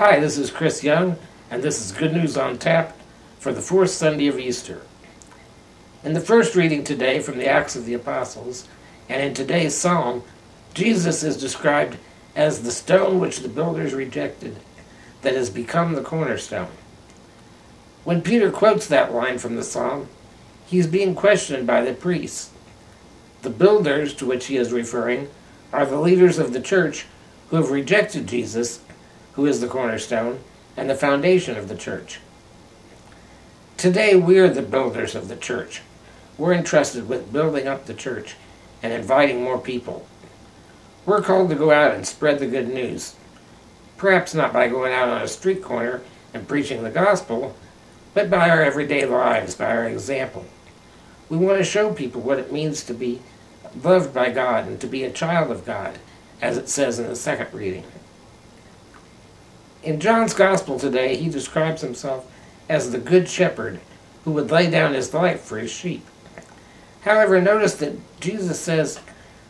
Hi, this is Chris Young, and this is Good News on Tap for the fourth Sunday of Easter. In the first reading today from the Acts of the Apostles, and in today's psalm, Jesus is described as the stone which the builders rejected, that has become the cornerstone. When Peter quotes that line from the psalm, he is being questioned by the priests. The builders to which he is referring are the leaders of the church who have rejected Jesus, who is the cornerstone and the foundation of the church. Today we are the builders of the church. We're entrusted with building up the church and inviting more people. We're called to go out and spread the good news. Perhaps not by going out on a street corner and preaching the gospel, but by our everyday lives, by our example. We want to show people what it means to be loved by God and to be a child of God, as it says in the second reading. In John's Gospel today, he describes himself as the Good Shepherd who would lay down his life for his sheep. However, notice that Jesus says,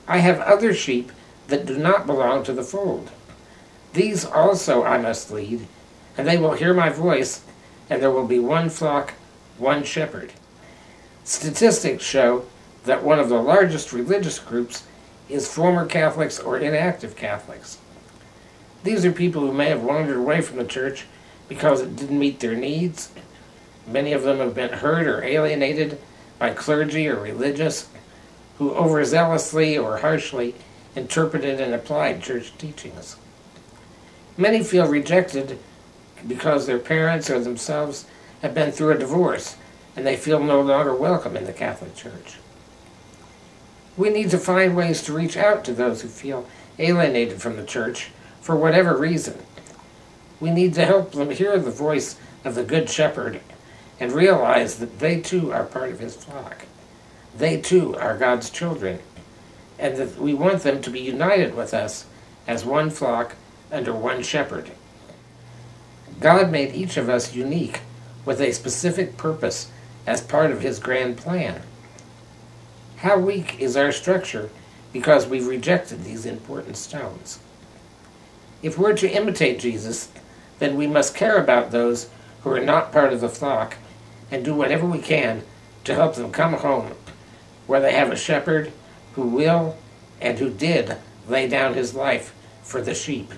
"I have other sheep that do not belong to the fold. These also I must lead, and they will hear my voice, and there will be one flock, one shepherd." Statistics show that one of the largest religious groups is former Catholics or inactive Catholics. These are people who may have wandered away from the church because it didn't meet their needs. Many of them have been hurt or alienated by clergy or religious who overzealously or harshly interpreted and applied church teachings. Many feel rejected because their parents or themselves have been through a divorce and they feel no longer welcome in the Catholic Church. We need to find ways to reach out to those who feel alienated from the church for whatever reason. We need to help them hear the voice of the Good Shepherd and realize that they too are part of his flock. They too are God's children, and that we want them to be united with us as one flock under one shepherd. God made each of us unique with a specific purpose as part of his grand plan. How weak is our structure because we've rejected these important stones? If we're to imitate Jesus, then we must care about those who are not part of the flock and do whatever we can to help them come home, where they have a shepherd who will and who did lay down his life for the sheep.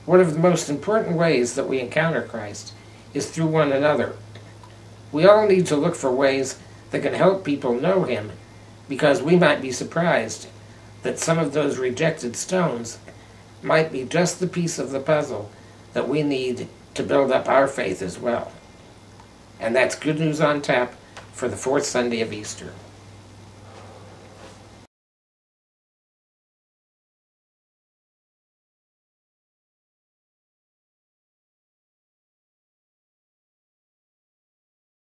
One of the most important ways that we encounter Christ is through one another. We all need to look for ways that can help people know him, because we might be surprised that some of those rejected stones might be just the piece of the puzzle that we need to build up our faith as well. And that's Good News on Tap for the fourth Sunday of Easter.